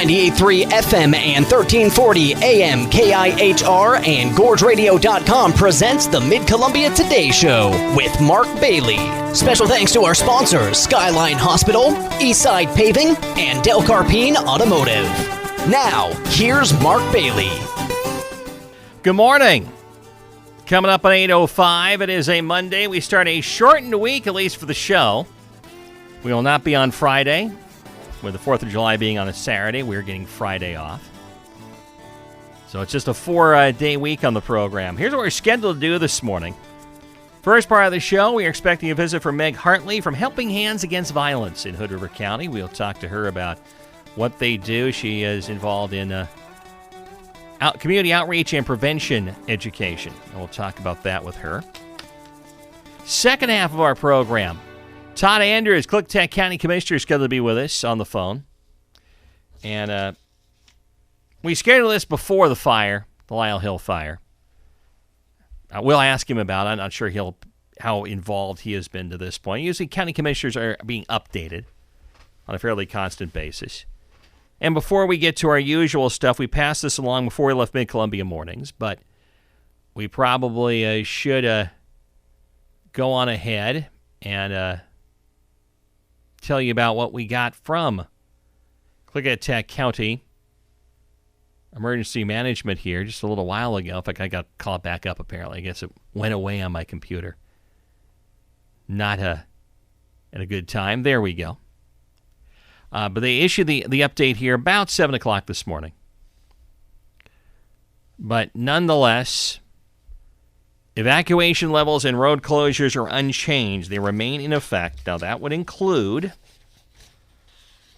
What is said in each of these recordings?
98.3 FM and 1340 AM KIHR and GorgeRadio.com presents the Mid-Columbia Today Show with Mark Bailey. Special thanks to our sponsors, Skyline Hospital, Eastside Paving, and Del Carpine Automotive. Now, here's Mark Bailey. Good morning. Coming up on 8:05, it is a Monday. We start a shortened week, at least for the show. We will not be on Friday, with the 4th of July being on a Saturday. We're getting Friday off. So it's just a 4-day week on the program. Here's what we're scheduled to do this morning. First part of the show, we are expecting a visit from Meg Hartley from Helping Hands Against Violence in Hood River County. We'll talk to her about what they do. She is involved in community outreach and prevention education. And we'll talk about that with her. Second half of our program, Todd Andrews, Klickitat County Commissioner, is scheduled to be with us on the phone. And we scheduled this before the fire, the Lyle Hill Fire. We'll ask him about it. I'm not sure how involved he has been to this point. Usually county commissioners are being updated on a fairly constant basis. And before we get to our usual stuff, we passed this along before we left Mid-Columbia Mornings, but we probably should go on ahead and tell you about what we got from Klickitat County Emergency Management here just a little while ago. In fact, I got called back up, apparently. I guess it went away on my computer. Not at a good time. There we go. But they issued the update here about 7 o'clock this morning. But nonetheless, evacuation levels and road closures are unchanged. They remain in effect. Now, that would include,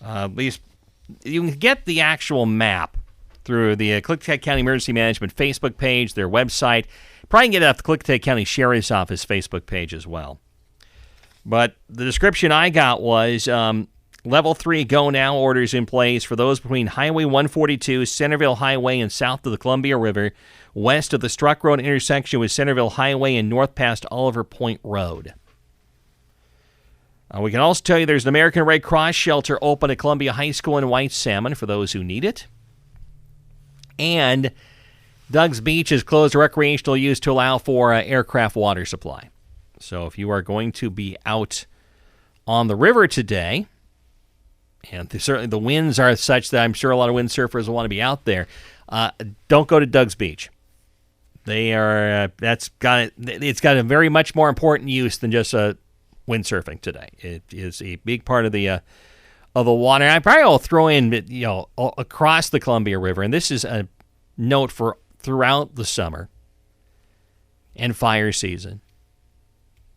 at least, you can get the actual map through the Klickitat County Emergency Management Facebook page, their website. Probably can get it off the Klickitat County Sheriff's Office Facebook page as well. But the description I got was Level 3 Go Now orders in place for those between Highway 142, Centerville Highway, and south of the Columbia River, west of the Struck Road intersection with Centerville Highway, and north past Oliver Point Road. We can also tell you there's an American Red Cross shelter open at Columbia High School in White Salmon for those who need it. And Doug's Beach has closed recreational use to allow for aircraft water supply. So if you are going to be out on the river today, and certainly the winds are such that I'm sure a lot of windsurfers will want to be out there, don't go to Doug's Beach. They are it's got a very much more important use than just windsurfing today. It is a big part of the water. I probably will throw in, across the Columbia River, and this is a note for throughout the summer and fire season,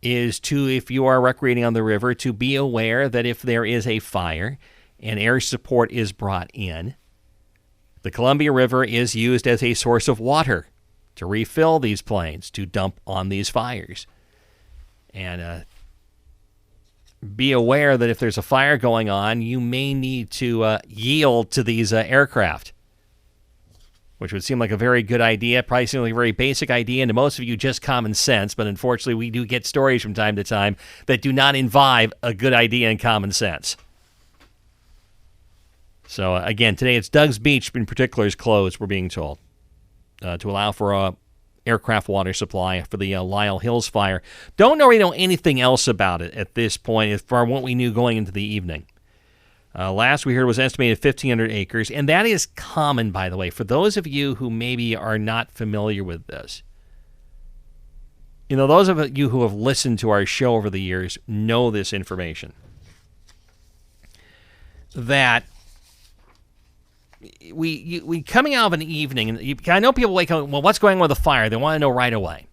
is to, if you are recreating on the river, to be aware that if there is a fire and air support is brought in, the Columbia River is used as a source of water to refill these planes, to dump on these fires. And be aware that if there's a fire going on, you may need to yield to these aircraft, which would seem like a very good idea, probably seem like a very basic idea, and to most of you just common sense, but unfortunately we do get stories from time to time that do not involve a good idea and common sense. So again, today it's Doug's Beach in particular is closed, we're being told, to allow for aircraft water supply for the Lyle Hills Fire. Don't really know anything else about it at this point as far as what we knew going into the evening. Last we heard was estimated 1,500 acres, and that is common, by the way, for those of you who maybe are not familiar with this. Those of you who have listened to our show over the years know this information. That we coming out of an evening, and I know people wake up, well, what's going on with the fire? They want to know right away.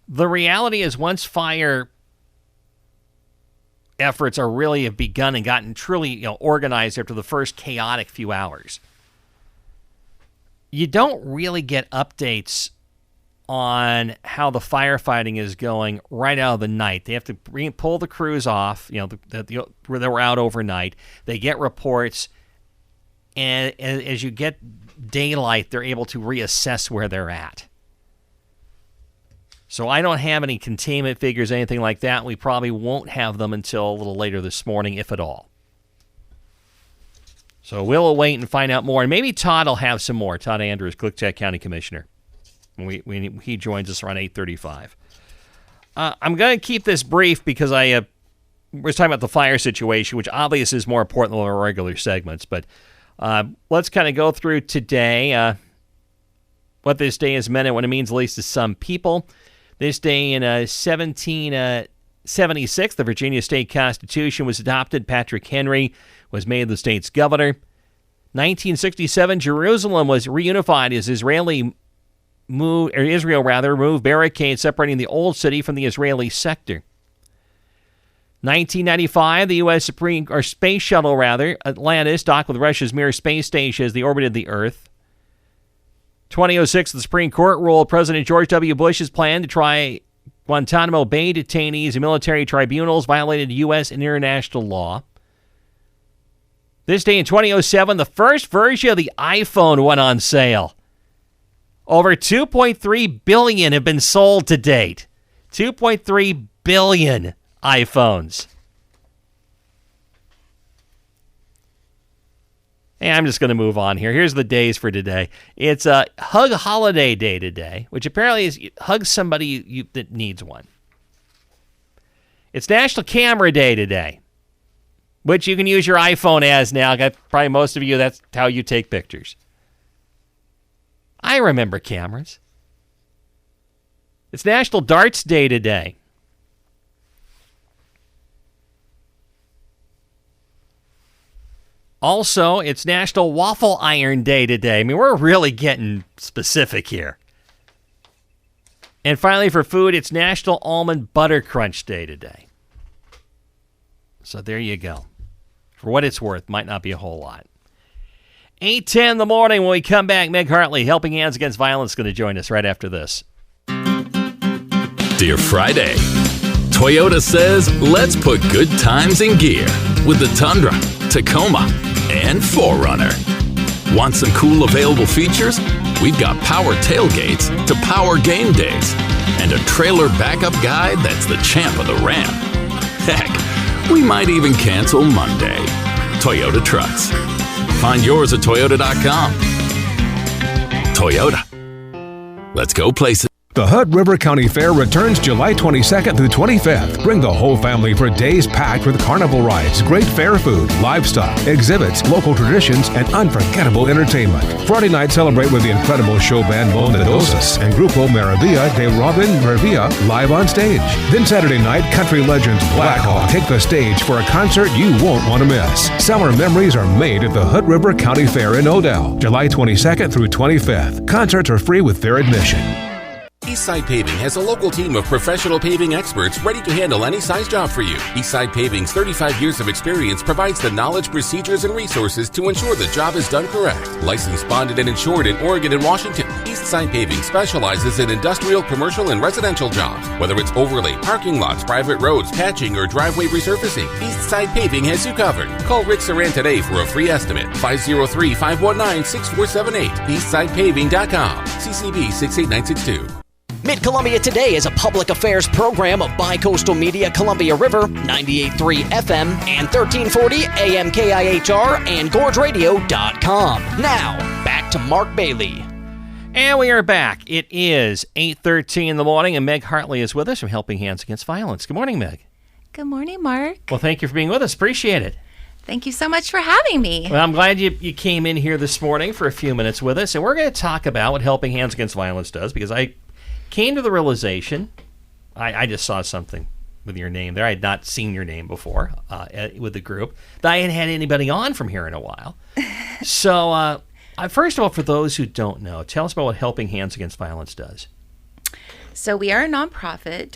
The reality is once fire efforts are really have begun and gotten truly organized after the first chaotic few hours, you don't really get updates on how the firefighting is going right out of the night. They have to pull the crews off, where they were out overnight. They get reports, and as you get daylight, they're able to reassess where they're at. So I don't have any containment figures, anything like that. We probably won't have them until a little later this morning, if at all. So we'll wait and find out more. And maybe Todd will have some more. Todd Andrews, Klickitat County Commissioner. When he joins us around 8:35. I'm going to keep this brief because I was talking about the fire situation, which obviously is more important than our regular segments. But let's kind of go through today what this day has meant and what it means, at least to some people. This day in 1776, the Virginia State Constitution was adopted. Patrick Henry was made the state's governor. 1967, Jerusalem was reunified as Israel moved barricades separating the old city from the Israeli sector. 1995, the U.S. space shuttle, Atlantis, docked with Russia's Mir space station as they orbited the Earth. 2006, the Supreme Court ruled President George W. Bush's plan to try Guantanamo Bay detainees in military tribunals violated U.S. and international law. This day in 2007, the first version of the iPhone went on sale. Over 2.3 billion have been sold to date. 2.3 billion iPhones. Hey, I'm just going to move on here. Here's the days for today. It's a Hug Holiday Day today, which apparently is hug somebody that needs one. It's National Camera Day today, which you can use your iPhone as now. Probably most of you, that's how you take pictures. I remember cameras. It's National Darts Day today. Also, it's National Waffle Iron Day today. I mean, we're really getting specific here. And finally, for food, it's National Almond Butter Crunch Day today. So there you go. For what it's worth, might not be a whole lot. 8:10 in the morning when we come back. Meg Hartley, Helping Hands Against Violence, is going to join us right after this. Dear Friday, Toyota says let's put good times in gear with the Tundra, Tacoma, and 4Runner. Want some cool available features? We've got power tailgates to power game days and a trailer backup guide that's the champ of the ramp. Heck, we might even cancel Monday. Toyota Trucks. Find yours at Toyota.com. Toyota. Let's go places. The Hood River County Fair returns July 22nd through 25th. Bring the whole family for days packed with carnival rides, great fair food, livestock, exhibits, local traditions, and unforgettable entertainment. Friday night, celebrate with the incredible show band Bondadosis and Grupo Maravilla de Robin Maravilla live on stage. Then Saturday night, country legends Black Hawk take the stage for a concert you won't want to miss. Summer memories are made at the Hood River County Fair in Odell, July 22nd through 25th. Concerts are free with fair admission. Eastside Paving has a local team of professional paving experts ready to handle any size job for you. Eastside Paving's 35 years of experience provides the knowledge, procedures, and resources to ensure the job is done correct. Licensed, bonded, and insured in Oregon and Washington, Eastside Paving specializes in industrial, commercial, and residential jobs. Whether it's overlay, parking lots, private roads, patching, or driveway resurfacing, Eastside Paving has you covered. Call Rick Saran today for a free estimate. 503-519-6478. EastsidePaving.com. CCB 68962. Mid-Columbia Today is a public affairs program of Bi-Coastal Media Columbia River, 98.3 FM and 1340 AM KIHR and GorgeRadio.com. Now, back to Mark Bailey. And we are back. It is 8:13 in the morning, and Meg Hartley is with us from Helping Hands Against Violence. Good morning, Meg. Good morning, Mark. Well, thank you for being with us. Appreciate it. Thank you so much for having me. Well, I'm glad you came in here this morning for a few minutes with us, and we're going to talk about what Helping Hands Against Violence does, because I came to the realization, I just saw something with your name there. I had not seen your name before with the group. I hadn't had anybody on from here in a while. So, first of all, for those who don't know, tell us about what Helping Hands Against Violence does. So we are a nonprofit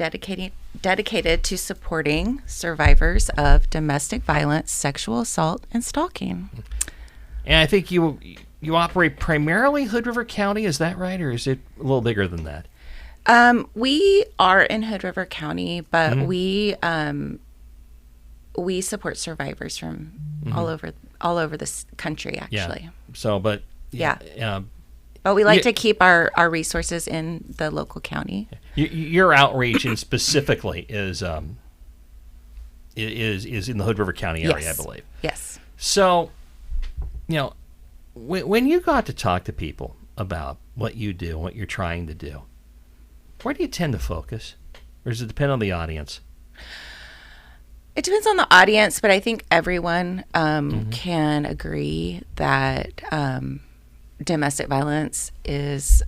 dedicated to supporting survivors of domestic violence, sexual assault, and stalking. And I think you operate primarily Hood River County, is that right? Or is it a little bigger than that? We are in Hood River County, but we support survivors from all over this country, actually. Yeah. So, but but we like to keep our resources in the local county. Your outreach and specifically is in the Hood River County area, yes. I believe. Yes. So, when you got to talk to people about what you do, what you're trying to do, where do you tend to focus? Or does it depend on the audience? It depends on the audience, but I think everyone can agree that domestic violence is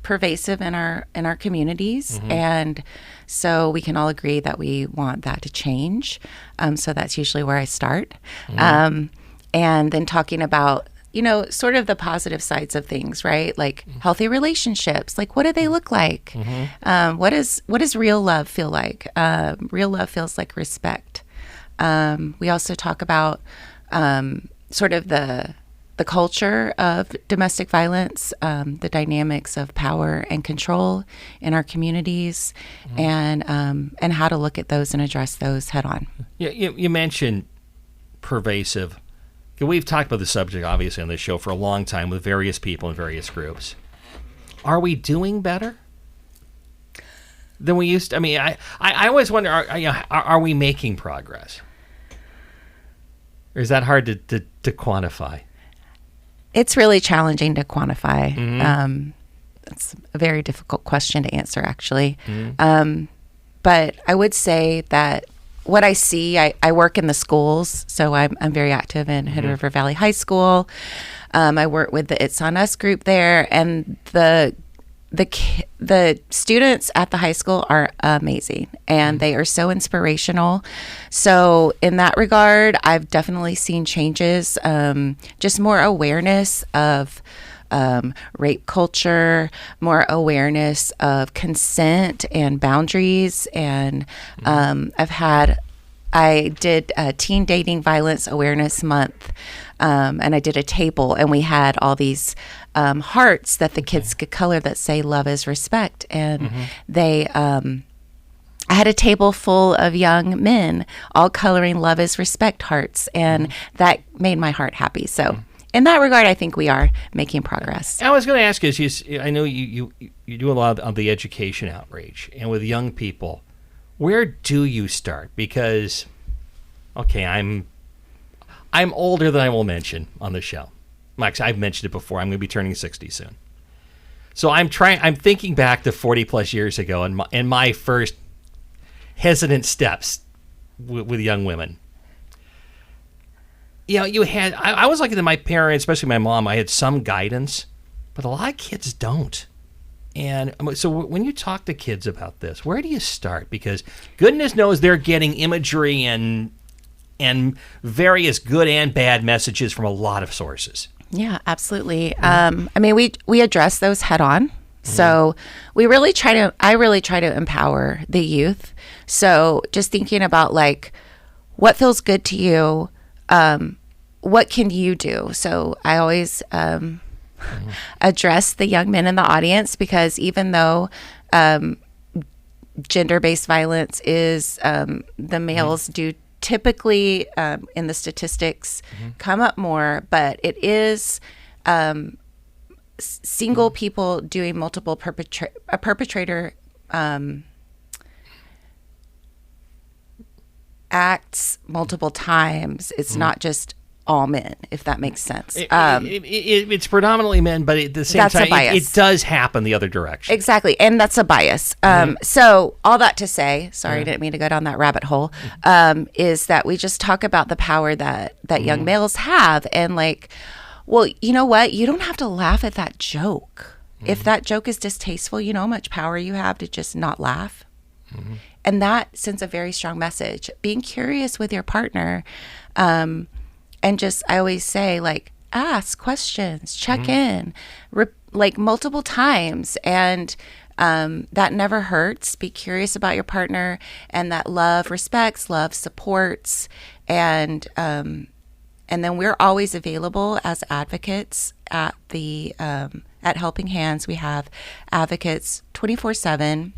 pervasive in our communities, and so we can all agree that we want that to change. So that's usually where I start, and then talking about sort of the positive sides of things, right? Like healthy relationships. Like, what do they look like? What does real love feel like? Real love feels like respect. We also talk about sort of the culture of domestic violence, the dynamics of power and control in our communities, and how to look at those and address those head on. Yeah, you mentioned pervasive. We've talked about the subject, obviously, on this show for a long time with various people in various groups. Are we doing better than we used to? I mean, I always wonder, are we making progress? Or is that hard to quantify? It's really challenging to quantify. It's a very difficult question to answer, actually. But I would say that what I see, I work in the schools, so I'm very active in Hood River Valley High School. I work with the It's On Us group there, and the students at the high school are amazing, and they are so inspirational. So in that regard, I've definitely seen changes, just more awareness of rape culture, more awareness of consent and boundaries. And I did a Teen Dating Violence Awareness Month, and I did a table, and we had all these hearts that the kids could color that say love is respect. And I had a table full of young men all coloring love is respect hearts, and that made my heart happy. So in that regard, I think we are making progress. I was going to ask you, I know you do a lot of the education outreach, and with young people, where do you start? Because, okay, I'm older than I will mention on the show. Max, I've mentioned it before. I'm going to be turning 60 soon. So I'm thinking back to 40 plus years ago and my first hesitant steps with young women. I was looking at my parents, especially my mom. I had some guidance, but a lot of kids don't. And so when you talk to kids about this, where do you start? Because goodness knows they're getting imagery and various good and bad messages from a lot of sources. Yeah, absolutely. I mean, we address those head on. So I really try to empower the youth. So just thinking about like, what feels good to you? What can you do? So I always address the young men in the audience, because even though gender-based violence is the males do typically in the statistics come up more, but it is single people doing multiple perpetrator acts multiple times. It's not just all men, if that makes sense. It's predominantly men, but at the same time, it does happen the other direction. Exactly, and that's a bias. So all that to say, sorry, I didn't mean to go down that rabbit hole, is that we just talk about the power that young males have, and like, well, you know what? You don't have to laugh at that joke. If that joke is distasteful, you know how much power you have to just not laugh. And that sends a very strong message. Being curious with your partner, and just, I always say, like, ask questions, check in, like multiple times. And that never hurts. Be curious about your partner, and that love respects, love supports. And then we're always available as advocates at at Helping Hands. We have advocates 24/7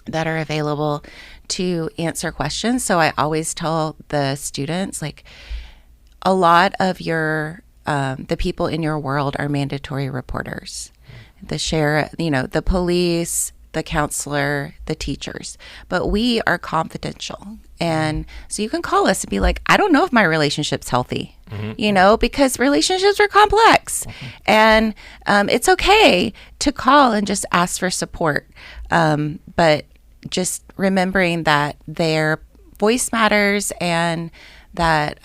that are available to answer questions. So I always tell the students, like, a lot of the people in your world are mandatory reporters. The sheriff, the police, the counselor, the teachers, but we are confidential. And so you can call us and be like, I don't know if my relationship's healthy, because relationships are complex. And it's okay to call and just ask for support. But just remembering that their voice matters, and that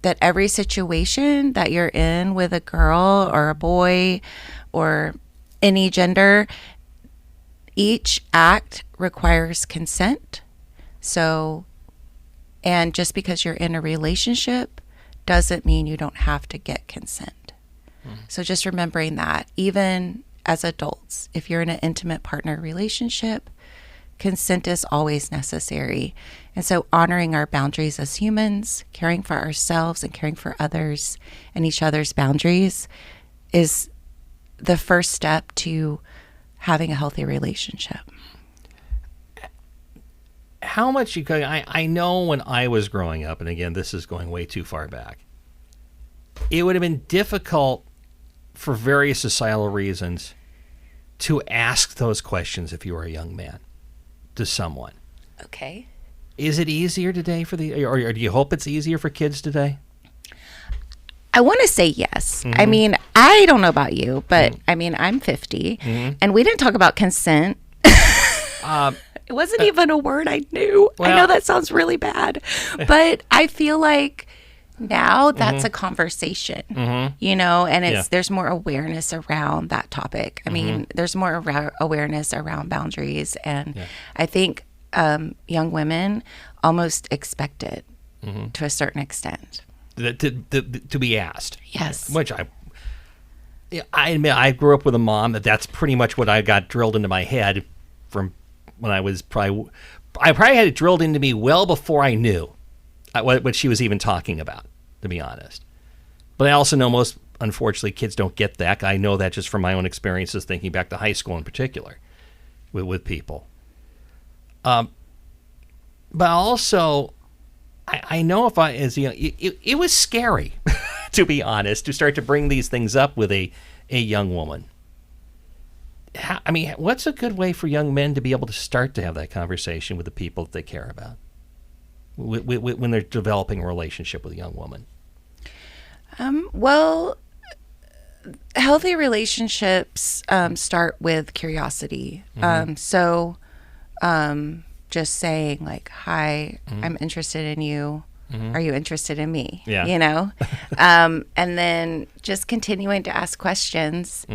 that every situation that you're in with a girl or a boy or any gender, each act requires consent. So, and just because you're in a relationship doesn't mean you don't have to get consent. So just remembering that, even as adults, if you're in an intimate partner relationship, consent is always necessary. And so honoring our boundaries as humans, caring for ourselves and caring for others and each other's boundaries is the first step to having a healthy relationship. How much I know when I was growing up, and again, this is going way too far back, it would have been difficult for various societal reasons to ask those questions if you were a young man to someone. Okay. Is it easier today or do you hope it's easier for kids today? I want to say yes. I mean, I don't know about you, but I mean, I'm 50 and we didn't talk about consent. It wasn't even a word I knew. I know that sounds really bad, but I feel like now that's a conversation, and there's more awareness around that topic. I mean, there's more awareness around boundaries, and I think young women almost expect it to a certain extent. To be asked. Yes. Which I admit, I grew up with a mom that's pretty much what I got drilled into my head from when I probably had it drilled into me well before I knew what she was even talking about, to be honest. But I also know most, unfortunately, kids don't get that. I know that just from my own experiences, thinking back to high school in particular, with people. But also, I know it was scary, to be honest, to start to bring these things up with a young woman. What's a good way for young men to be able to start to have that conversation with the people that they care about when they're developing a relationship with a young woman? Well, healthy relationships start with curiosity. Just saying like, hi, I'm interested in you. Are you interested in me? Yeah. And then just continuing to ask questions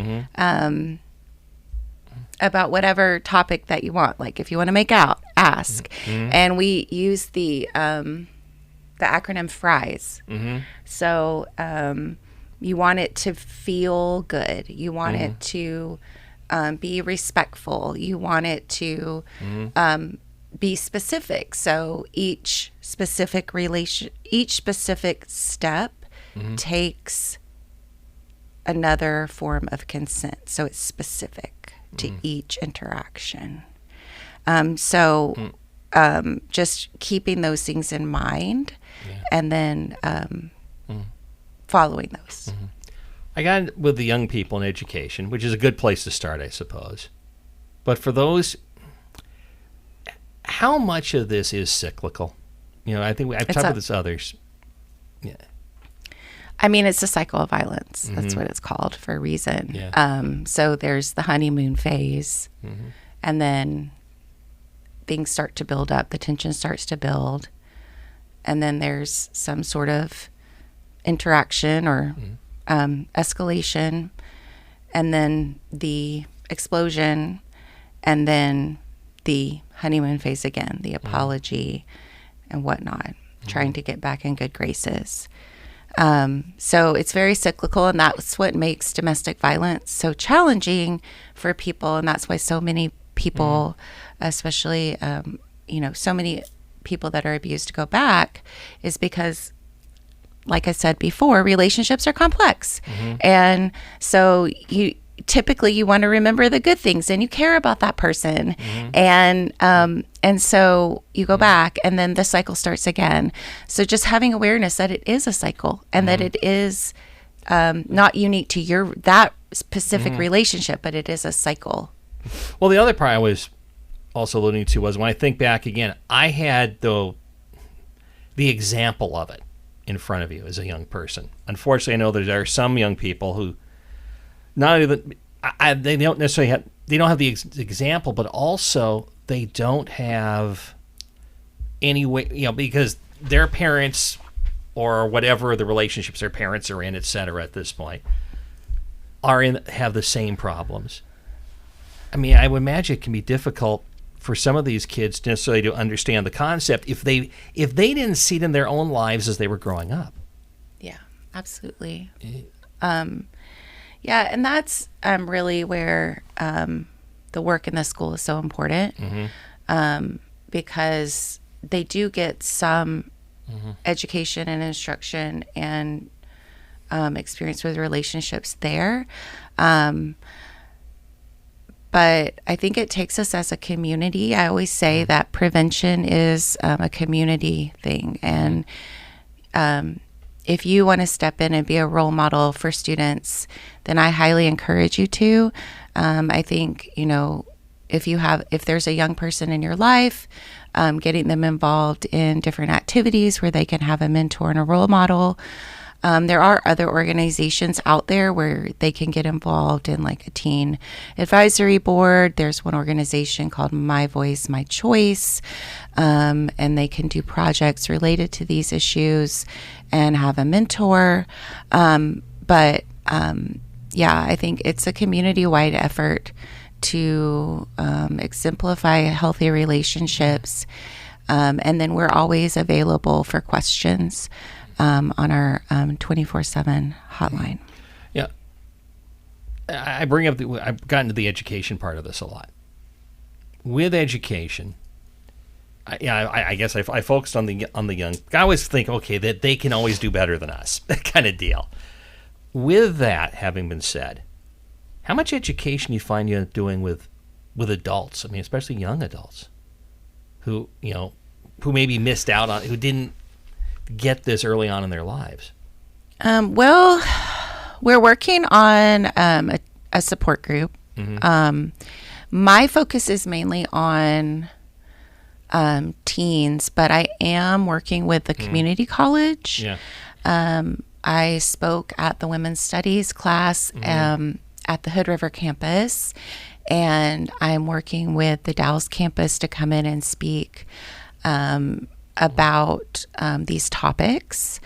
about whatever topic that you want. Like if you want to make out, ask. And we use the acronym FRIES. So you want it to feel good. You want it to be respectful. You want it to be specific. So each specific step takes another form of consent. So it's specific to each interaction. Just keeping those things in mind and then following those. I got with the young people in education, which is a good place to start, I suppose. But for those, how much of this is cyclical? I think I've talked with this others. Yeah. I mean, it's a cycle of violence. That's what it's called for a reason. Yeah. So there's the honeymoon phase, and then things start to build up. The tension starts to build, and then there's some sort of interaction or escalation, and then the explosion, and then the honeymoon phase again, the apology and whatnot, trying to get back in good graces. So it's very cyclical, and that's what makes domestic violence so challenging for people. And that's why so many people, especially, so many people that are abused go back, is because, like I said before, relationships are complex. And so typically you want to remember the good things and you care about that person. And so you go back and then the cycle starts again. So just having awareness that it is a cycle and that it is not unique to that specific relationship, but it is a cycle Well, the other part I was also alluding to was when I think back again, I had the example of it in front of you as a young person. Unfortunately, I know there are some young people who not even they don't necessarily have the example, but also they don't have any way, because their parents or whatever the relationships their parents are in, et cetera, at this point, have the same problems. I mean, I would imagine it can be difficult for some of these kids necessarily to understand the concept if they didn't see it in their own lives as they were growing up. Yeah, absolutely. Yeah, and that's really where the work in the school is so important, because they do get some education and instruction and experience with relationships there. But I think it takes us as a community. I always say that prevention is a community thing. And if you want to step in and be a role model for students, then I highly encourage you to. I think, if there's a young person in your life, getting them involved in different activities where they can have a mentor and a role model. There are other organizations out there where they can get involved in, like a teen advisory board. There's one organization called My Voice, My Choice, and they can do projects related to these issues and have a mentor. But I think it's a community-wide effort to exemplify healthy relationships. And then we're always available for questions on our 24/7 hotline. Yeah. I've gotten to the education part of this a lot. With education, I guess I focused on the young. I always think, okay, that they can always do better than us, that kind of deal. With that having been said, how much education do you find you doing with adults? I mean, especially young adults who maybe missed out on, who didn't get this early on in their lives? Well, we're working on a support group. My focus is mainly on teens, but I am working with the community college. Yeah. I spoke at the women's studies class at the Hood River campus, and I'm working with the Dallas campus to come in and speak about these topics.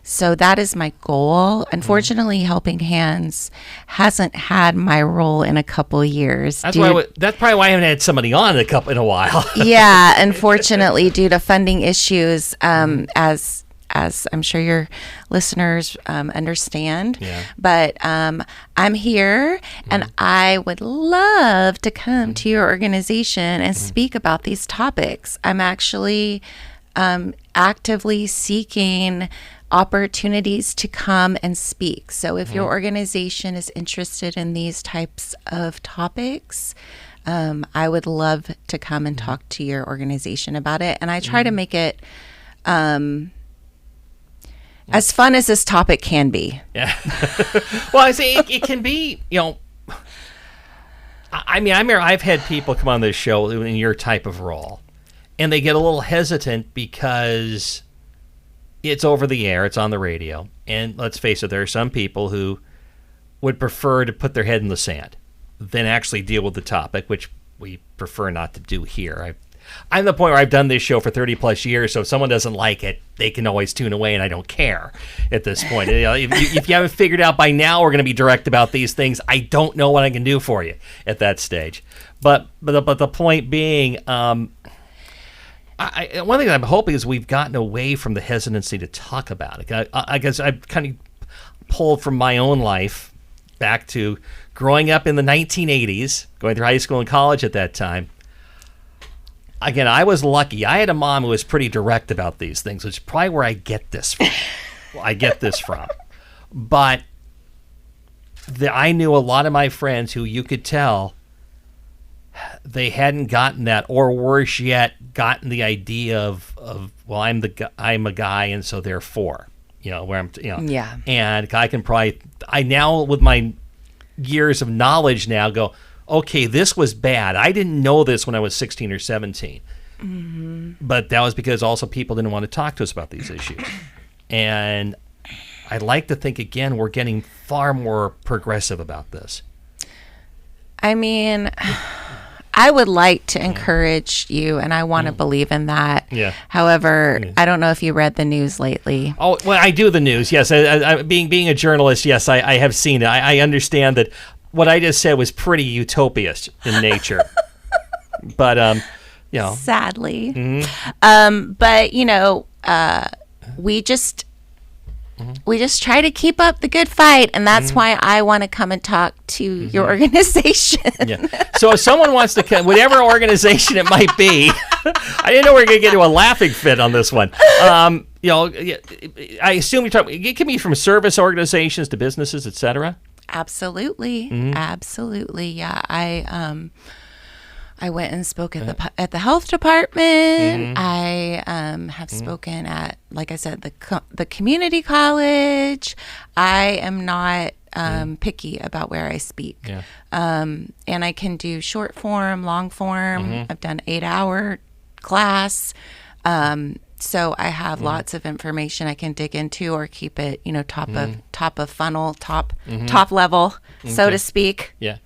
So that is my goal. Unfortunately, Helping Hands hasn't had my role in a couple years. That's probably why I haven't had somebody on in a while. Yeah, unfortunately, due to funding issues, as I'm sure your listeners understand. Yeah. But I'm here, and I would love to come to your organization and speak about these topics. I'm actually actively seeking opportunities to come and speak. So if your organization is interested in these types of topics, I would love to come and talk to your organization about it. And I try to make it as fun as this topic can be. Yeah. Well, I say it can be, I mean, I've had people come on this show in your type of role, and they get a little hesitant because it's over the air, it's on the radio. And let's face it, there are some people who would prefer to put their head in the sand than actually deal with the topic, which we prefer not to do here. I'm the point where I've done this show for 30 plus years, so if someone doesn't like it, they can always tune away, and I don't care at this point. If you haven't figured out by now we're going to be direct about these things, I don't know what I can do for you at that stage. But the point being, one thing I'm hoping is we've gotten away from the hesitancy to talk about it. I guess I've kind of pulled from my own life back to growing up in the 1980s, going through high school and college at that time. Again, I was lucky. I had a mom who was pretty direct about these things, which is probably where I get this from. But I knew a lot of my friends who you could tell they hadn't gotten that, or worse yet, gotten the idea of well, I'm a guy, and so therefore, where I'm, Yeah. And I now with my years of knowledge now go, okay, this was bad. I didn't know this when I was 16 or 17. But that was because also people didn't want to talk to us about these issues. And I like to think, again, we're getting far more progressive about this. I mean, I would like to encourage you, and I want to believe in that. Yeah. However, I don't know if you read the news lately. Oh, well, I do the news, yes. Being a journalist, yes, I have seen it. I understand that what I just said was pretty utopiast in nature. But, you know. Sadly. Mm-hmm. But, you know, we just try to keep up the good fight, and that's why I want to come and talk to your organization. Yeah. So if someone wants to come, whatever organization it might be, I didn't know we were going to get into a laughing fit on this one. You know, I assume it can be from service organizations to businesses, etc. Absolutely. Absolutely. Yeah. I went and spoke at the health department. I have spoken at, like I said, the community college. I am not picky about where I speak. Yeah. And I can do short form, long form. I've done 8-hour class. So I have lots of information I can dig into or keep it, you know, top of funnel, top level, so to speak. Yeah.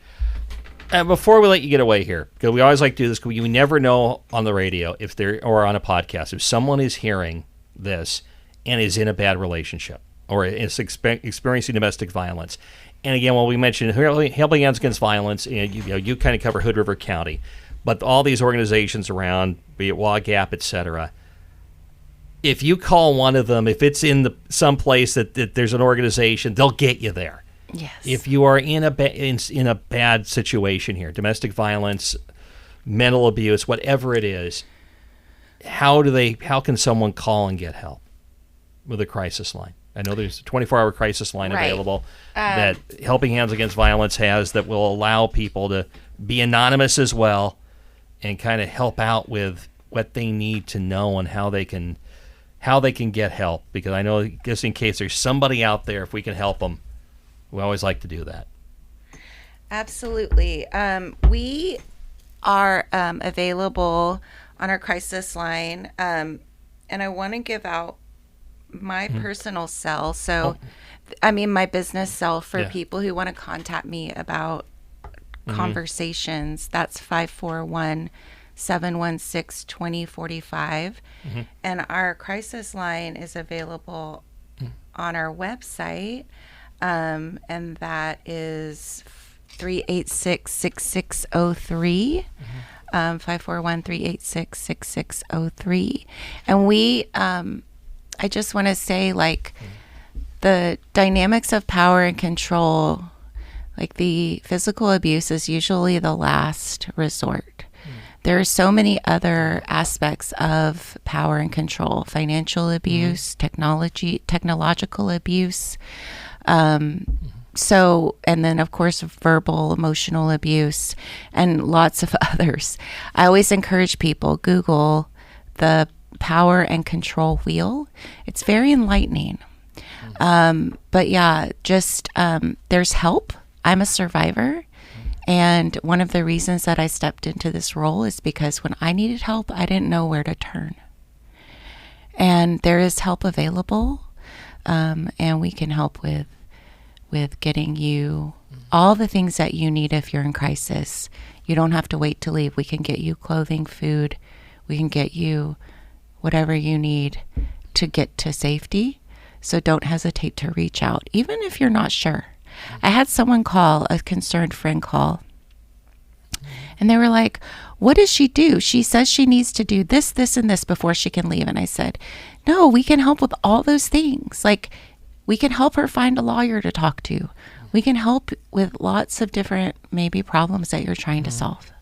Before we let you get away here, because we always like to do this, you never know on the radio or on a podcast if someone is hearing this and is in a bad relationship or is experiencing domestic violence. And again, when we mentioned Helping Hands Against Violence, you kind of cover Hood River County, but all these organizations around, be it WAGAP, etc. If you call one of them, if it's in some place that there's an organization, they'll get you there. Yes. If you are in a bad situation here, domestic violence, mental abuse, whatever it is, how can someone call and get help with a crisis line? I know there's a 24-hour crisis line available that Helping Hands Against Violence has that will allow people to be anonymous as well and kind of help out with what they need to know and how they can get help. Because I know, just in case there's somebody out there, if we can help them, we always like to do that. Absolutely. We are available on our crisis line, and I want to give out my personal cell. So, I mean, my business cell for people who want to contact me about conversations. That's 541-716-2045. And our crisis line is available on our website. And that is 386-6603, 541-386-6603. And we, I just want to say, like, the dynamics of power and control, like the physical abuse is usually the last resort. There are so many other aspects of power and control: financial abuse, technological abuse. So, and then of course, verbal, emotional abuse, and lots of others. I always encourage people, Google the power and control wheel. It's very enlightening. But yeah, just, there's help. I'm a survivor. And one of the reasons that I stepped into this role is because when I needed help, I didn't know where to turn. And there is help available. And we can help with getting you all the things that you need if you're in crisis. You don't have to wait to leave. We can get you clothing, food. We can get you whatever you need to get to safety. So don't hesitate to reach out, even if you're not sure. I had someone call, a concerned friend call, and they were like, what does she do? She says she needs to do this, this, and this before she can leave. And I said, no, we can help with all those things. Like, we can help her find a lawyer to talk to. We can help with lots of different maybe problems that you're trying to solve.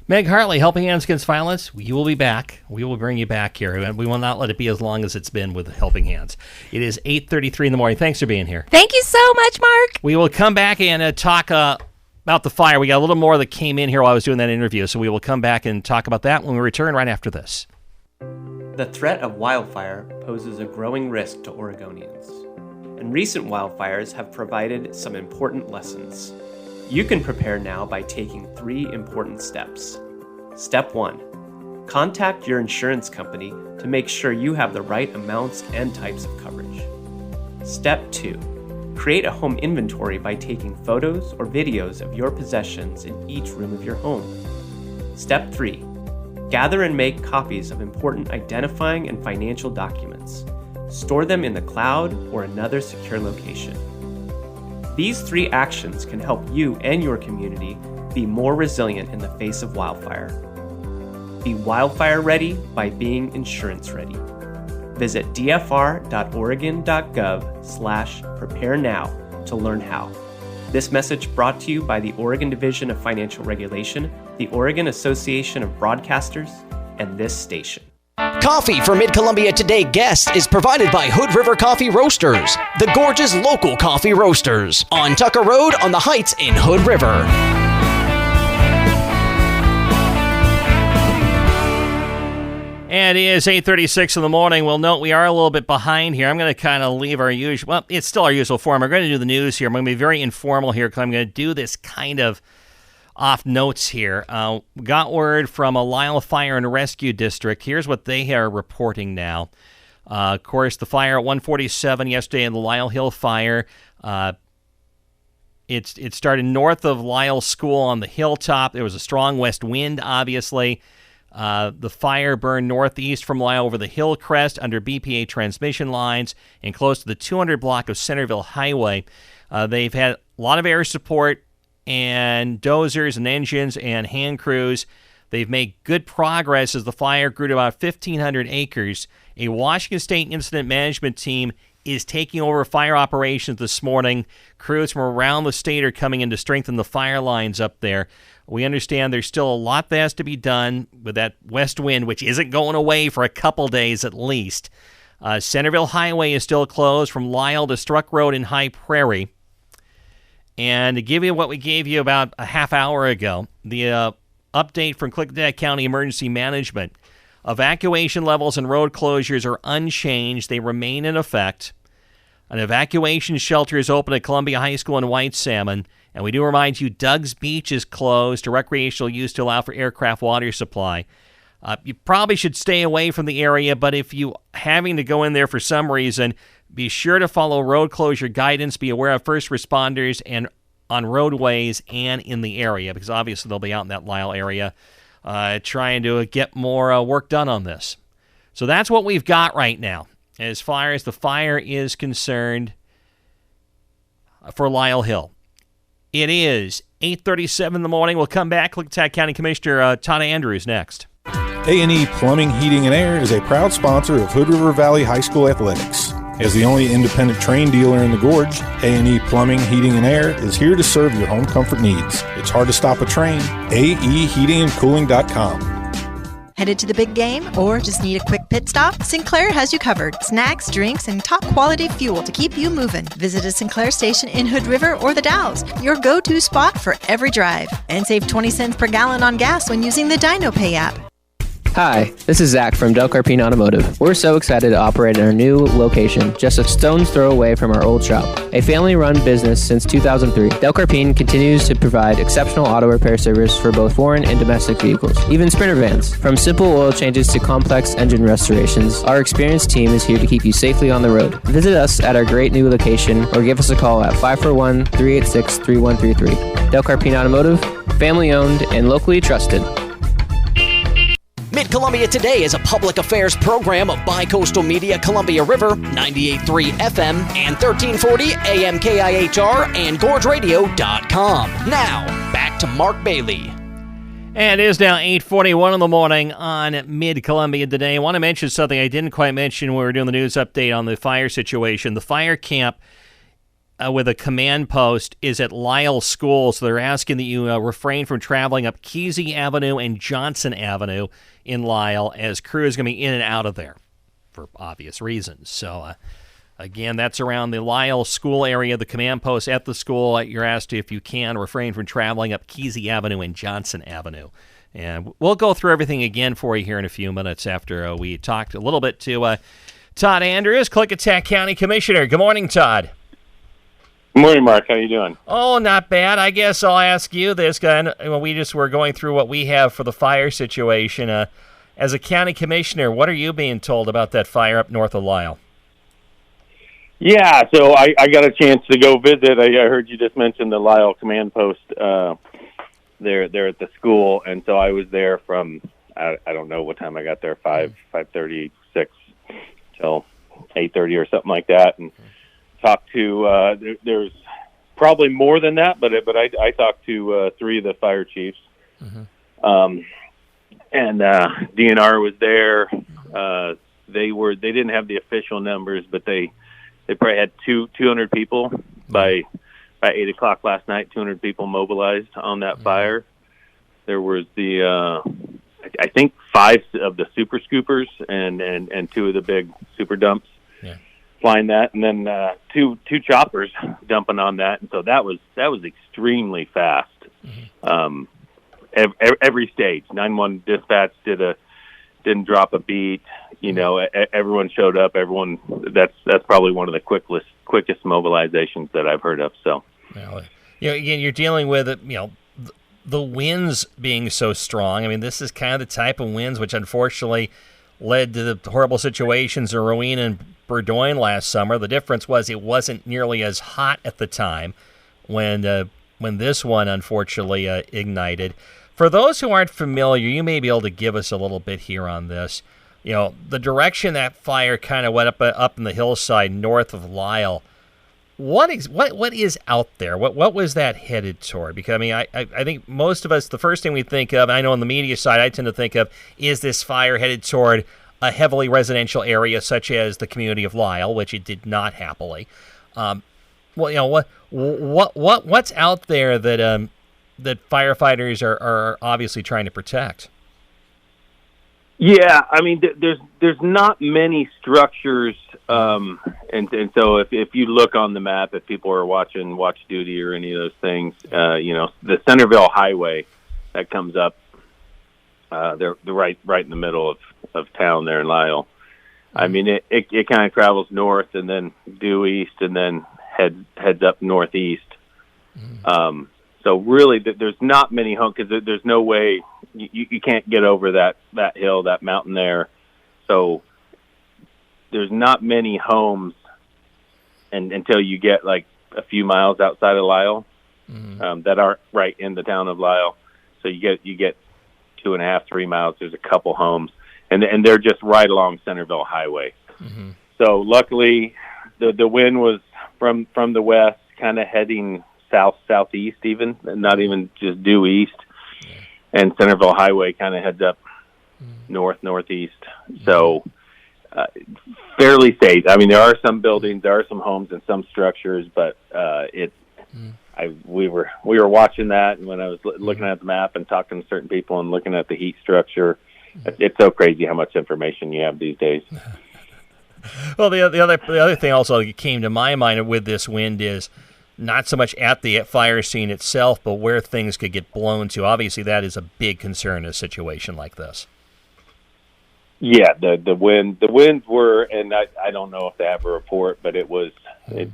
Meg Hartley, Helping Hands Against Violence. You will be back. We will bring you back here. And we will not let it be as long as it's been with Helping Hands. It is 8:33 in the morning. Thanks for being here. Thank you so much, Mark. We will come back and talk about the fire. We got a little more that came in here while I was doing that interview, so we will come back and talk about that when we return right after this. The threat of wildfire poses a growing risk to Oregonians, and recent wildfires have provided some important lessons. You can prepare now by taking 3 important steps. Step 1. Contact your insurance company to make sure you have the right amounts and types of coverage. Step 2. Create a home inventory by taking photos or videos of your possessions in each room of your home. Step 3. Gather and make copies of important identifying and financial documents. Store them in the cloud or another secure location. These 3 actions can help you and your community be more resilient in the face of wildfire. Be wildfire ready by being insurance ready. Visit dfr.oregon.gov/prepare now to learn how. This message brought to you by the Oregon Division of Financial Regulation, the Oregon Association of Broadcasters, and this station. Coffee for Mid-Columbia Today guests is provided by Hood River Coffee Roasters, the gorgeous local coffee roasters, on Tucker Road on the Heights in Hood River. And it is 8:36 in the morning. We'll note we are a little bit behind here. I'm going to kind of leave our usual, well, it's still our usual form. We're going to do the news here. I'm going to be very informal here because I'm going to do this kind of off notes here. Got word from a Lyle Fire and Rescue District. Here's what they are reporting now. Of course, the fire at 147 yesterday in the Lyle Hill Fire. It started north of Lyle School on the hilltop. There was a strong west wind, obviously. The fire burned northeast from Lyle over the hill crest under BPA transmission lines and close to the 200 block of Centerville Highway. They've had a lot of air support and dozers and engines and hand crews. They've made good progress as the fire grew to about 1,500 acres. A Washington State Incident Management team is taking over fire operations this morning. Crews from around the state are coming in to strengthen the fire lines up there. We understand there's still a lot that has to be done with that west wind, which isn't going away for a couple days at least. Centerville Highway is still closed from Lyle to Struck Road in High Prairie. And to give you what we gave you about a half hour ago, the update from Klickitat County Emergency Management. Evacuation levels and road closures are unchanged. They remain in effect. An evacuation shelter is open at Columbia High School in White Salmon. And we do remind you, Doug's Beach is closed to recreational use to allow for aircraft water supply. You probably should stay away from the area, but if you having to go in there for some reason, be sure to follow road closure guidance. Be aware of first responders and on roadways and in the area, because obviously they'll be out in that Lyle area trying to get more work done on this. So that's what we've got right now as far as the fire is concerned for Lyle Hill. It is 8:37 in the morning. We'll come back. Klickitat County Commissioner Todd Andrews next. A&E Plumbing, Heating, and Air is a proud sponsor of Hood River Valley High School athletics. As the only independent train dealer in the Gorge, A&E Plumbing, Heating, and Air is here to serve your home comfort needs. It's hard to stop a train. aeheatingandcooling.com. Headed to the big game or just need a quick pit stop? Sinclair has you covered. Snacks, drinks, and top-quality fuel to keep you moving. Visit a Sinclair station in Hood River or the Dalles, your go-to spot for every drive. And save 20 cents per gallon on gas when using the DinoPay app. Hi, this is Zach from Del Carpine Automotive. We're so excited to operate in our new location, just a stone's throw away from our old shop. A family-run business since 2003, Del Carpine continues to provide exceptional auto repair service for both foreign and domestic vehicles, even Sprinter vans. From simple oil changes to complex engine restorations, our experienced team is here to keep you safely on the road. Visit us at our great new location or give us a call at 541-386-3133. Del Carpine Automotive, family-owned and locally trusted. Mid-Columbia Today is a public affairs program of Bicoastal Media Columbia River, 98.3 FM and 1340 AM KIHR and GorgeRadio.com. Now, back to Mark Bailey. And it is now 8:41 in the morning on Mid-Columbia Today. I want to mention something I didn't quite mention when we were doing the news update on the fire situation. The fire camp with a command post is at Lyle School, so they're asking that you refrain from traveling up Kesey Avenue and Johnson Avenue in Lyle, as crew is going to be in and out of there for obvious reasons. So, again, that's around the Lyle School area, the command post at the school. You're asked if you can refrain from traveling up Kesey Avenue and Johnson Avenue. And we'll go through everything again for you here in a few minutes after we talked a little bit to Todd Andrews, Klickitat County Commissioner. Good morning, Todd. Morning, Mark. How you doing? Oh, not bad. I guess I'll ask you this, guy. We just were going through what we have for the fire situation. As a county commissioner, what are you being told about that fire up north of Lyle? Yeah, so I got a chance to go visit. I heard you just mention the Lyle command post there at the school, and so I was there from I don't know what time I got there, 5:30, 6 till 8:30 or something like that, and talked to there's probably more than that, but I talked to 3 of the fire chiefs, and DNR was there. They didn't have the official numbers, but they probably had 200 people by 8 o'clock last night. 200 people mobilized on that fire. There was I think 5 of the super scoopers and 2 of the big super dumps flying that, and then two choppers dumping on that, and so that was extremely fast. Every stage, 911 dispatch didn't drop a beat. Everyone showed up. That's probably one of the quickest mobilizations that I've heard of. So, again, you're dealing with the winds being so strong. I mean, this is kind of the type of winds which unfortunately led to the horrible situations in Rowena and Burdoyne last summer. The difference was it wasn't nearly as hot at the time when this one unfortunately ignited. For those who aren't familiar, you may be able to give us a little bit here on this. The direction that fire kind of went up in the hillside north of Lyle. What is out there? What was that headed toward? Because I think most of us, the first thing we think of, I know on the media side, I tend to think of, is this fire headed toward a heavily residential area such as the community of Lyle, which it did not happily. What's out there that firefighters are obviously trying to protect? Yeah, I mean, there's not many structures, and so if you look on the map, if people are watching Watch Duty or any of those things, the Centerville Highway that comes up, they're right in the middle of town there in Lyle. I mean, it kind of travels north and then due east and then heads up northeast. So really, there's not many homes because there's no way you can't get over that hill, that mountain there. So there's not many homes until you get like a few miles outside of Lyle that aren't right in the town of Lyle. So you get 2.5, 3 miles. There's a couple homes, and they're just right along Centerville Highway. So luckily, the wind was from the west, kind of heading southeast, even not even just due east, and Centerville Highway kind of heads up northeast. So fairly safe. I mean, there are some buildings, there are some homes, and some structures, but we were watching that, and when I was looking at the map and talking to certain people and looking at the heat structure, it's so crazy how much information you have these days. Well, the other thing also that came to my mind with this wind is not so much at the fire scene itself, but where things could get blown to. Obviously, that is a big concern in a situation like this. Yeah, the winds were, and I don't know if they have a report, but it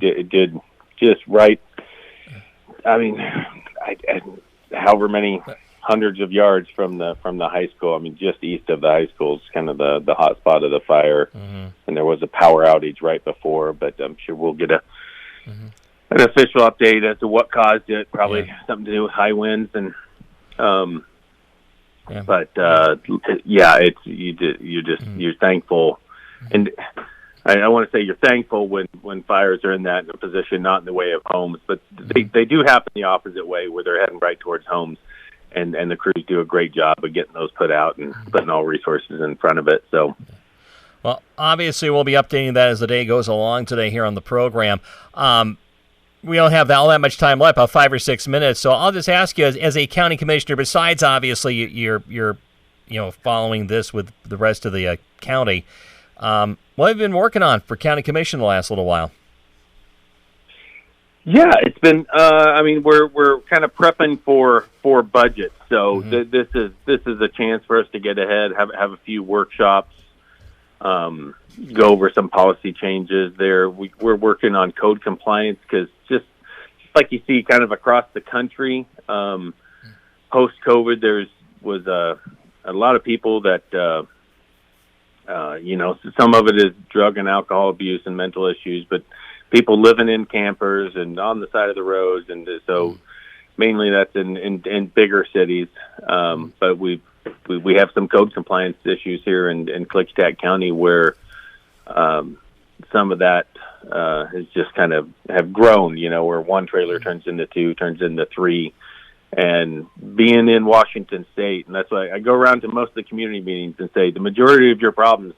did just right. I mean, however many hundreds of yards from the high school. I mean, just east of the high school is kind of the hot spot of the fire, and there was a power outage right before. But I'm sure we'll get an official update as to what caused it. Probably something to do with high winds and. It's you're thankful, and I want to say you're thankful when fires are in that position, not in the way of homes, but they do happen the opposite way where they're heading right towards homes, and the crews do a great job of getting those put out and putting all resources in front of it. So, well, obviously we'll be updating that as the day goes along today here on the program. We don't have all that much time left, about 5 or 6 minutes. So I'll just ask you, as a county commissioner, besides obviously you're following this with the rest of the county, what have you been working on for county commission the last little while? Yeah, it's been. We're kind of prepping for budget. So this is a chance for us to get ahead, have a few workshops, go over some policy changes there. We're working on code compliance because just like you see kind of across the country. Post-COVID, was a lot of people that, some of it is drug and alcohol abuse and mental issues, but people living in campers and on the side of the roads. And so mainly that's in bigger cities. But we have some code compliance issues here in Klickitat County where some of that has just kind of have grown, where one trailer turns into two, turns into three. And being in Washington State, and that's why I go around to most of the community meetings and say the majority of your problems,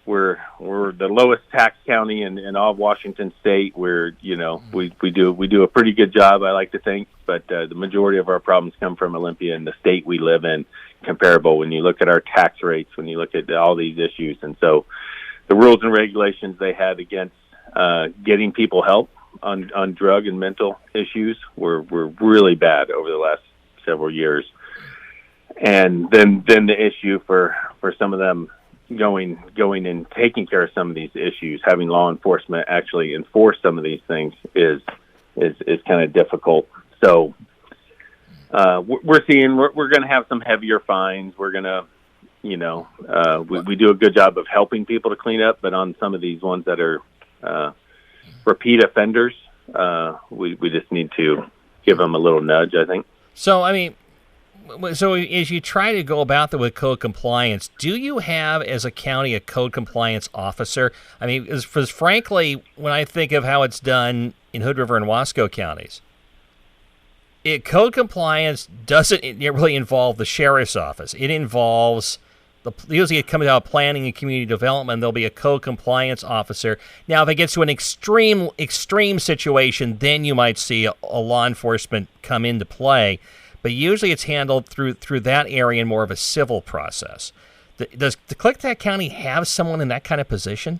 we're the lowest tax county in all of Washington State. Where we do a pretty good job, I like to think, but the majority of our problems come from Olympia and the state we live in. Comparable when you look at our tax rates, when you look at all these issues, and so the rules and regulations they had against getting people help on drug and mental issues were really bad over the last several years. And then the issue for some of them going and taking care of some of these issues, having law enforcement actually enforce some of these things is kind of difficult. So we're seeing we're going to have some heavier fines. We're going to we do a good job of helping people to clean up, but on some of these ones that are repeat offenders, we just need to give them a little nudge, I think. So, so as you try to go about that with code compliance, do you have, as a county, a code compliance officer? Because frankly, when I think of how it's done in Hood River and Wasco counties, code compliance doesn't really involve the sheriff's office. It involves usually it comes out of planning and community development. There'll be a code compliance officer. Now, if it gets to an extreme situation, then you might see a law enforcement come into play. But usually it's handled through that area in more of a civil process. Does the Klickitat County have someone in that kind of position?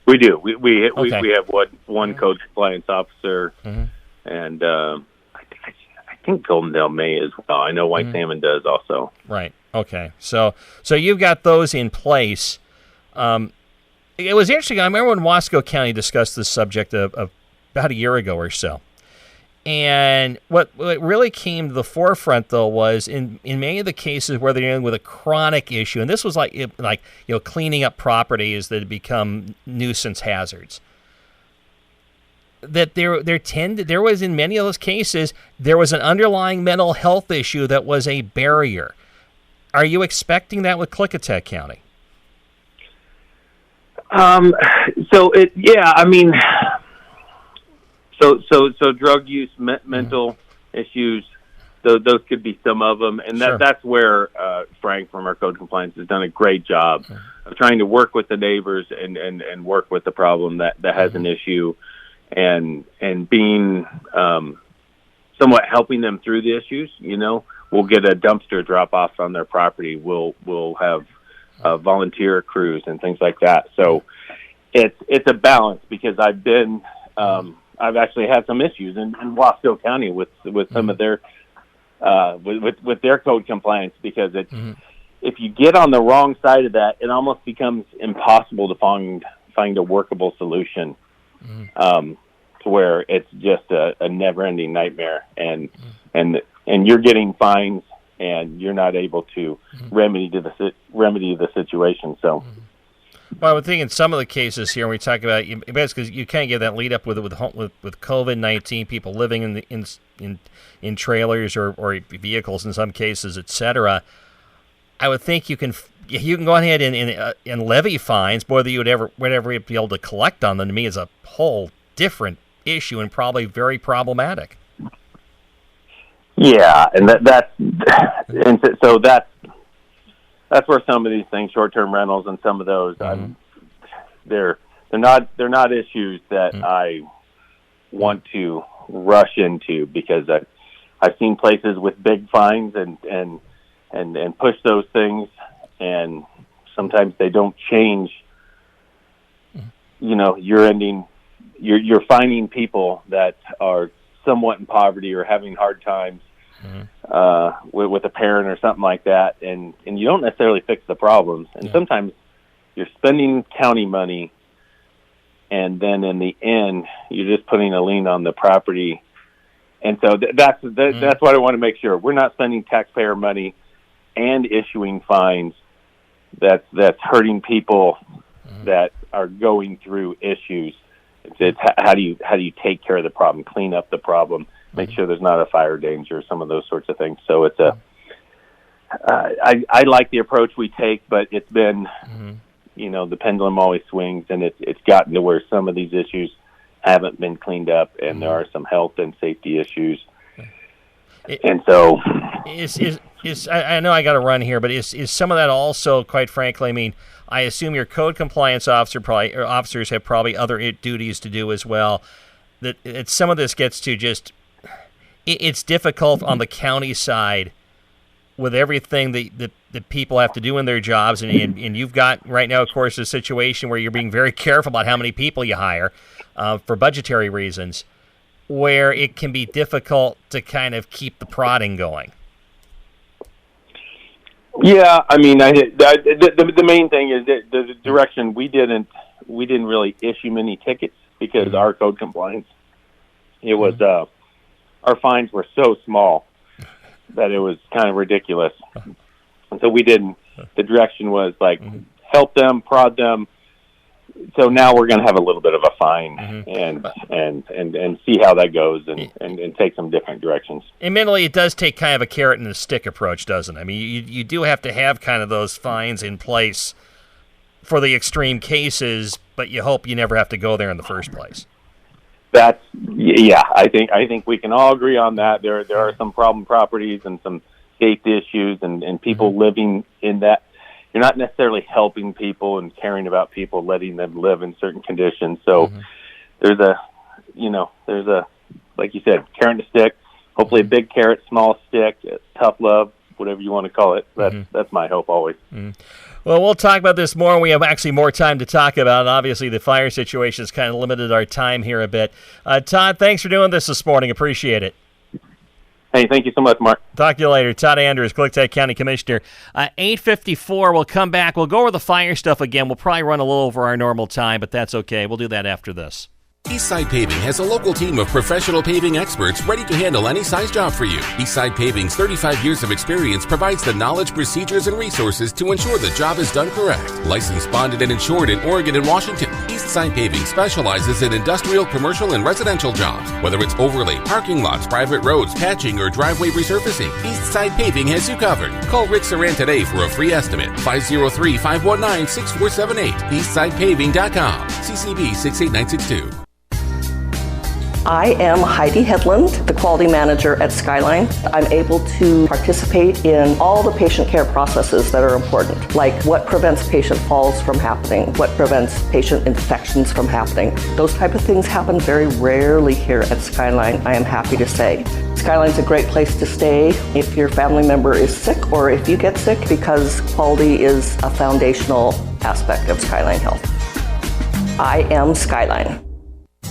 We do. We have one code compliance officer, and I think Goldendale may as well. I know White Salmon does also. Right. Okay. So you've got those in place. It was interesting. I remember when Wasco County discussed this subject of about a year ago or so. And what really came to the forefront, though, was in many of the cases where they're dealing with a chronic issue, and this was like cleaning up properties that had become nuisance hazards. That there was, in many of those cases, there was an underlying mental health issue that was a barrier. Are you expecting that with Klickitat County? So drug use, mental issues, those could be some of them, and that's where Frank from our code compliance has done a great job of trying to work with the neighbors and work with the problem that has an issue, and being somewhat helping them through the issues. We'll get a dumpster drop off on their property. We'll have volunteer crews and things like that. So it's a balance, because I've actually had some issues in Wasco County with some of their with their code compliance, because if you get on the wrong side of that, it almost becomes impossible to find a workable solution, to where it's just a never-ending nightmare, and you're getting fines and you're not able to remedy the situation. So. Well, I would think in some of the cases here, when we talk about, because you can't get that lead up with COVID-19, people living in trailers or vehicles in some cases, etc. I would think you can go ahead and levy fines. Whether you would ever be able to collect on them, to me, is a whole different issue and probably very problematic. Yeah, and that's where some of these things, short-term rentals and some of those, they're not issues that I want to rush into, because I've seen places with big fines and push those things, and sometimes they don't change. You're finding people that are somewhat in poverty or having hard times with a parent or something like that, and you don't necessarily fix the problems. And sometimes you're spending county money and then in the end, you're just putting a lien on the property. And so that's what I want to make sure. We're not spending taxpayer money and issuing fines that's hurting people that are going through issues. It's how do you take care of the problem, clean up the problem, make sure there's not a fire danger, some of those sorts of things. So it's I like the approach we take, but it's been, the pendulum always swings, and it's gotten to where some of these issues haven't been cleaned up, and there are some health and safety issues. And so, I know I got to run here, but is some of that also, quite frankly, I mean, I assume your code compliance officers have probably other duties to do as well. That some of this gets to just, it's difficult on the county side with everything that people have to do in their jobs, and you've got right now, of course, a situation where you're being very careful about how many people you hire for budgetary reasons, where it can be difficult to kind of keep the prodding going. Yeah, I mean, the main thing is that the direction we didn't really issue many tickets because our code compliance, it was our fines were so small that it was kind of ridiculous, and so we didn't. The direction was like help them, prod them. So now we're going to have a little bit of a fine and see how that goes and take some different directions. Admittedly, it does take kind of a carrot and a stick approach, doesn't it? I mean, you do have to have kind of those fines in place for the extreme cases, but you hope you never have to go there in the first place. I think we can all agree on that. There are some problem properties and some safety issues and people living in that. You're not necessarily helping people and caring about people, letting them live in certain conditions. So there's a, like you said, carrot and a stick, hopefully a big carrot, small stick, tough love, whatever you want to call it. That's my hope always. Well, we'll talk about this more. We have actually more time to talk about it. Obviously, the fire situation has kind of limited our time here a bit. Todd, thanks for doing this morning. Appreciate it. Hey, thank you so much, Mark. Talk to you later. Todd Andrews, Klickitat County Commissioner. 8:54, we'll come back. We'll go over the fire stuff again. We'll probably run a little over our normal time, but that's okay. We'll do that after this. Eastside Paving has a local team of professional paving experts ready to handle any size job for you. Eastside Paving's 35 years of experience provides the knowledge, procedures, and resources to ensure the job is done correct. Licensed, bonded, and insured in Oregon and Washington, Eastside Paving specializes in industrial, commercial, and residential jobs. Whether it's overlay, parking lots, private roads, patching, or driveway resurfacing, Eastside Paving has you covered. Call Rick Saran today for a free estimate. 503-519-6478. EastsidePaving.com. CCB 68962. I am Heidi Hedlund, the quality manager at Skyline. I'm able to participate in all the patient care processes that are important, like what prevents patient falls from happening, what prevents patient infections from happening. Those type of things happen very rarely here at Skyline, I am happy to say. Skyline's a great place to stay if your family member is sick or if you get sick, because quality is a foundational aspect of Skyline Health. I am Skyline.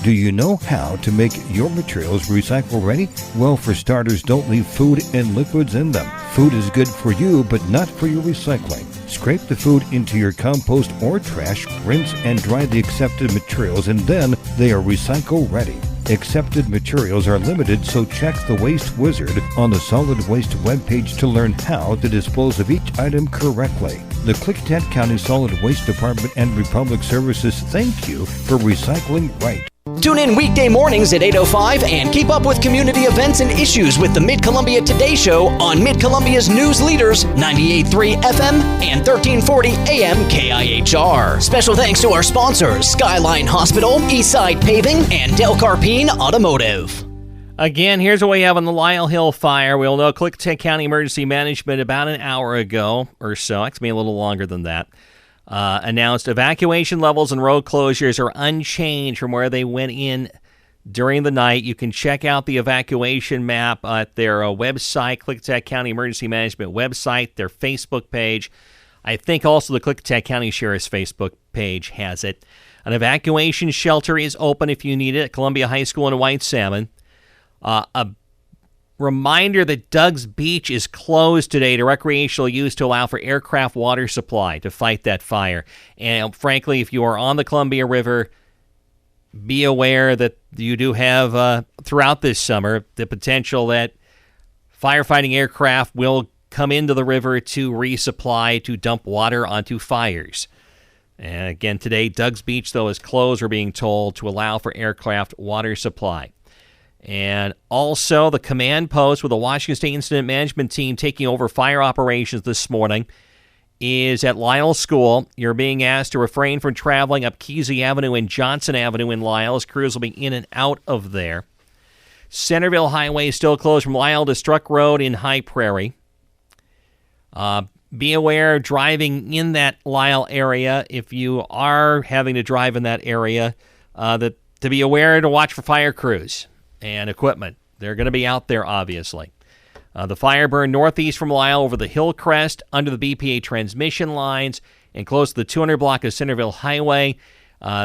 Do you know how to make your materials recycle ready? Well, for starters, don't leave food and liquids in them. Food is good for you, but not for your recycling. Scrape the food into your compost or trash, rinse and dry the accepted materials, and then they are recycle ready. Accepted materials are limited, so check the Waste Wizard on the Solid Waste webpage to learn how to dispose of each item correctly. The Klickitat County Solid Waste Department and Republic Services thank you for recycling right. Tune in weekday mornings at 8:05 and keep up with community events and issues with the Mid-Columbia Today Show on Mid-Columbia's news leaders, 98.3 FM and 1340 AM KIHR. Special thanks to our sponsors, Skyline Hospital, Eastside Paving, and Del Carpine Automotive. Again, here's what we have on the Lyle Hill Fire. We all know Klickitat County Emergency Management about an hour ago or so, actually a little longer than that, announced evacuation levels and road closures are unchanged from where they went in during the night. You can check out the evacuation map at their website, Klickitat County Emergency Management website, their Facebook page. I think also the Klickitat County Sheriff's Facebook page has it. An evacuation shelter is open if you need it at Columbia High School in White Salmon. A reminder that Doug's Beach is closed today to recreational use to allow for aircraft water supply to fight that fire. And frankly, if you are on the Columbia River, be aware that you do have, throughout this summer, the potential that firefighting aircraft will come into the river to resupply, to dump water onto fires. And again, today, Doug's Beach, though, is closed, we're being told, to allow for aircraft water supply. And also, the command post with the Washington State Incident Management Team taking over fire operations this morning is at Lyle School. You're being asked to refrain from traveling up Kesey Avenue and Johnson Avenue in Lyle, as crews will be in and out of there. Centerville Highway is still closed from Lyle to Struck Road in High Prairie. Be aware driving in that Lyle area, if you are having to drive in that area, to be aware to watch for fire crews and equipment. They're going to be out there, obviously. The fire burned northeast from Lyle over the Hillcrest, under the BPA transmission lines, and close to the 200 block of Centerville Highway.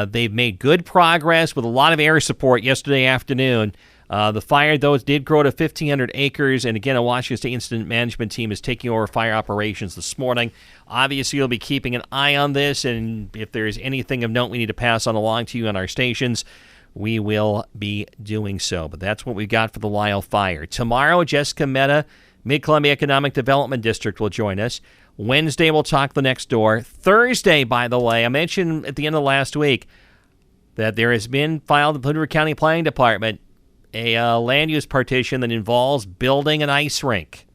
They've made good progress with a lot of air support yesterday afternoon. The fire, though, did grow to 1,500 acres, and again, a Washington State Incident Management Team is taking over fire operations this morning. Obviously, you'll be keeping an eye on this, and if there's anything of note we need to pass on along to you on our stations, we will be doing so. But that's what we've got for the Lyle Fire. Tomorrow, Jessica Mehta, Mid-Columbia Economic Development District, will join us. Wednesday, we'll talk the next door. Thursday, by the way, I mentioned at the end of last week that there has been filed in the Hood River County Planning Department a land use partition that involves building an ice rink.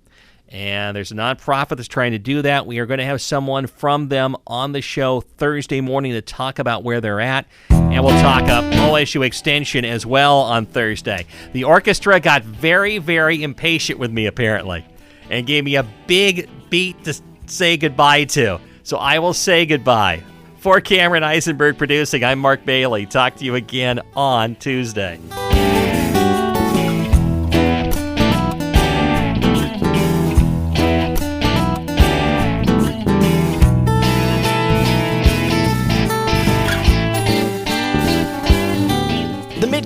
And there's a nonprofit that's trying to do that. We are going to have someone from them on the show Thursday morning to talk about where they're at. And we'll talk OSU Extension as well on Thursday. The orchestra got very, very impatient with me, apparently, and gave me a big beat to say goodbye to. So I will say goodbye. For Cameron Eisenberg producing, I'm Mark Bailey. Talk to you again on Tuesday.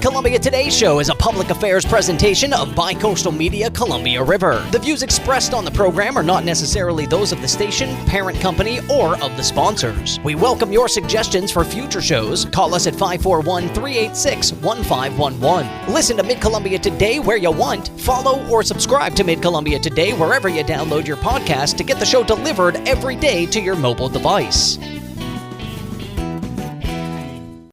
Columbia Today Show is a public affairs presentation of Bicoastal Media Columbia River. The views expressed on the program are not necessarily those of the station, parent company, or of the sponsors. We welcome your suggestions for future shows. Call us at 541-386-1511. Listen to Mid-Columbia Today where you want. Follow or subscribe to Mid-Columbia Today wherever you download your podcast to get the show delivered every day to your mobile device.